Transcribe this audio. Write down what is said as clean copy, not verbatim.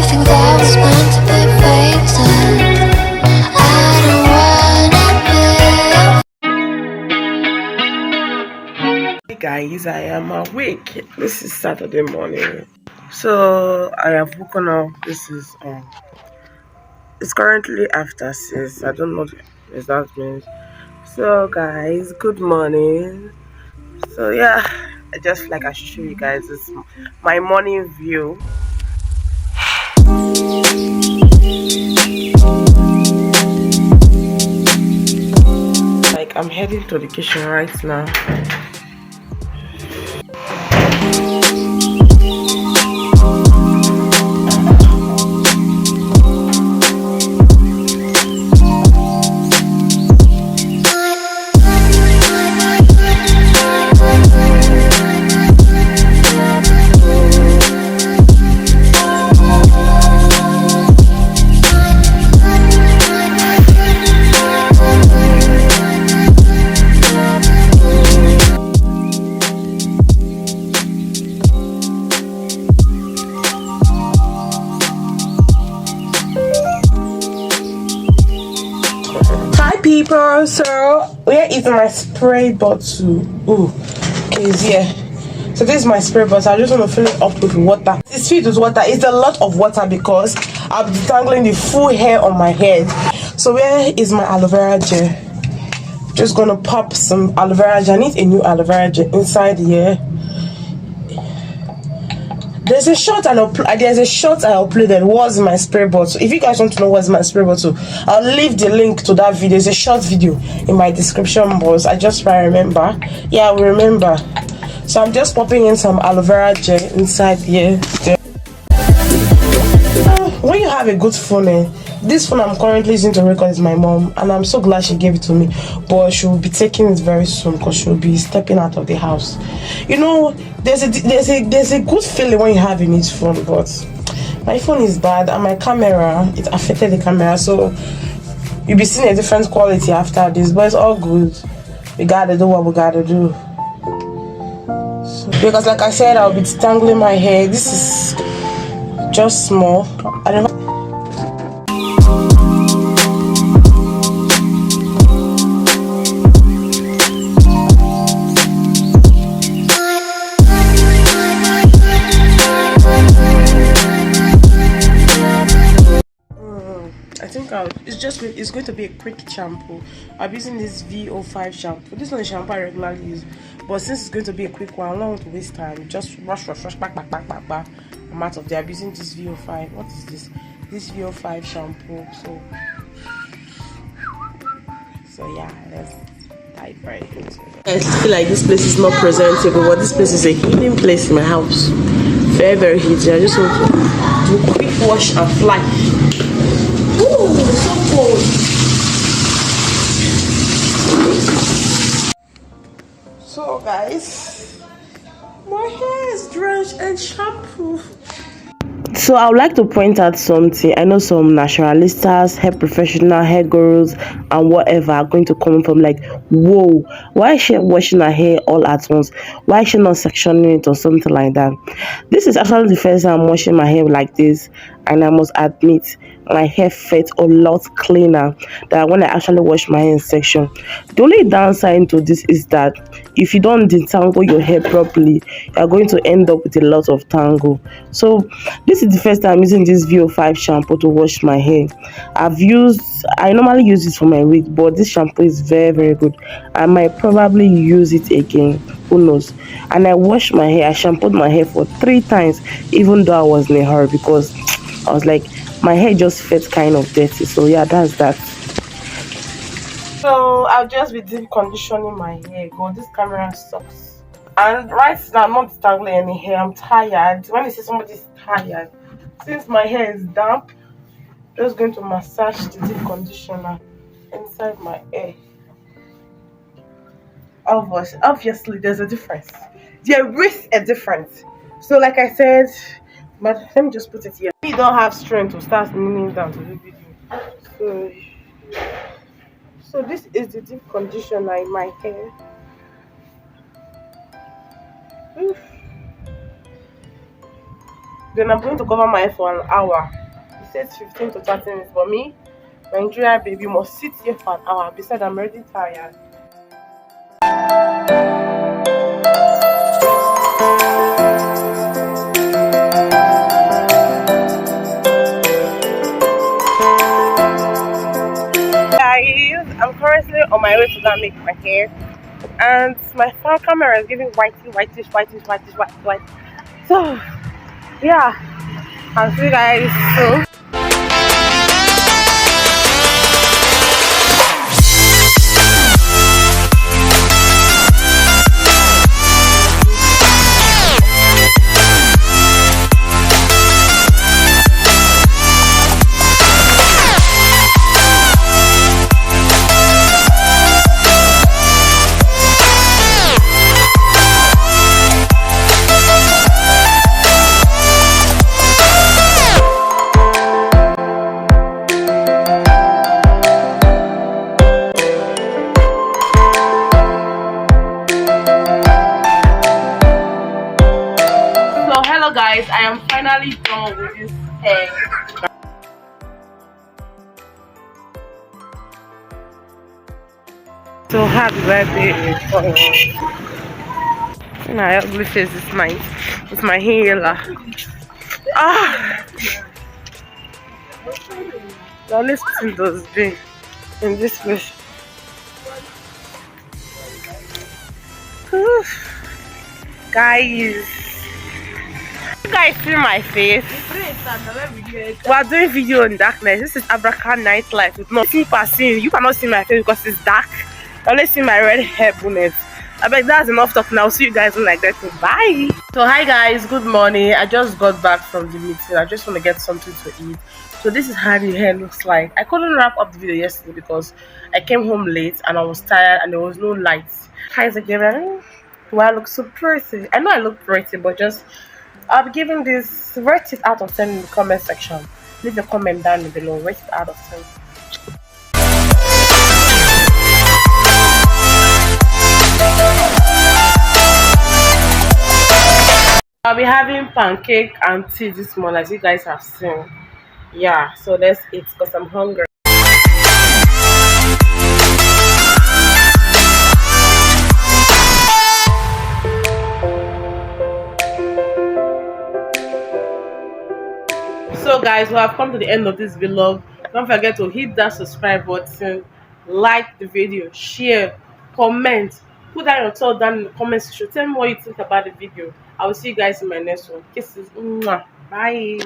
everything that was meant to be fated. I don't wanna be. Hey guys, I am awake. This is Saturday morning. So I have woken up. It's currently after 6. I don't know what that means. So guys, good morning. So yeah, I just feel like I should show you guys this my morning view. Like I'm heading to the kitchen right now. People, so where is my spray bottle? Ooh, okay, it's here. So this is my spray bottle. I just want to fill it up with water. It's filled with water. It's a lot of water because I'm detangling the full hair on my head. So where is my aloe vera gel? Just gonna pop some aloe vera gel. I need a new aloe vera gel inside here. There's a shot I uploaded. What's my spray bottle? If you guys want to know what's my spray bottle, I'll leave the link to that video. There's a short video in my description box. I just remember. Yeah, I will remember. So I'm just popping in some aloe vera gel inside here. When you have a good phone, this phone I'm currently using to record is my mom, and I'm so glad she gave it to me. But she will be taking it very soon because she will be stepping out of the house. You know, there's a good feeling when you have a new phone, but my phone is bad and my camera, it affected the camera, so you'll be seeing a different quality after this. But it's all good. We gotta do what we gotta do. So, because like I said, I'll be detangling my hair. This is just small. I don't know. It's going to be a quick shampoo. I'm using this VO5 shampoo. This is not a shampoo I regularly use, but since it's going to be a quick one, I don't want to waste time. Just rush, back. I'm out of there. I'm using this VO5. What is this? This VO5 shampoo. So yeah, let's dive right into it. I feel like this place is not presentable, but this place is a healing place in my house. Very, very heaty. I just want to do a quick wash and fly. Ooh, so cold. So guys, my hair is drenched in shampoo. So I would like to point out something. I know some naturalistas, hair professional, hair gurus, and whatever are going to come from like, whoa, why is she washing her hair all at once? Why is she not sectioning it or something like that? This is actually the first time I'm washing my hair like this, and I must admit my hair felt a lot cleaner than when I actually wash my hair in section. The only downside to this is that if you don't detangle your hair properly, you are going to end up with a lot of tangle. So this is the first time I'm using this VO5 shampoo to wash my hair. I normally use this for my wig, but this shampoo is very, very good. I might probably use it again, who knows. And I washed my hair, I shampooed my hair for 3 times, even though I was in a hurry, because I was like, my hair just felt kind of dirty. So yeah, that's that. So I'll just be deep conditioning my hair. God, this camera sucks. And right now I'm not detangling any hair. I'm tired. When you see somebody's tired, since my hair is damp, I'm just going to massage the deep conditioner inside my hair. Obviously there's a difference. There is a difference. So like I said, but let me just put it here. You don't have strength to start kneeling down to do video. So this is the deep conditioner in my hair. Oof. Then I'm going to cover my hair for an hour. It says 15 to 30 minutes, but me, Nigeria baby, must sit here for an hour. Besides, I'm already tired. Guys, I'm currently on my way to go and make my hair, and my phone camera is giving whitish. So yeah, I'll see you guys soon. So hello guys, I am finally done with this hair. So happy birthday. My ugly face is mine. It's my hair. Ah, the only thing does be in this place. Guys, you guys see my face? We are doing video in darkness. This is Abraka nightlife with no people seeing. You cannot see my face because it's dark. You only see my red hair bonnet. I bet that's enough talk now. See you guys when I get to. Bye. So hi guys, good morning. I just got back from the meeting. I just want to get something to eat. So this is how the hair looks like. I couldn't wrap up the video yesterday because I came home late and I was tired and there was no light. Hi again. Do I look so pretty? I know I look pretty, but just I'll be giving this, rate it out of 10 in the comment section. Leave a comment down below. Rate it out of 10. I'll be having pancake and tea this morning, as you guys have seen. Yeah, so let's eat because I'm hungry. So guys, we have come to the end of this vlog. Don't forget to hit that subscribe button, like the video, share, comment, put down your thoughts down in the comment section. Tell me what you think about the video. I will see you guys in my next one. Kisses. Mwah. Bye.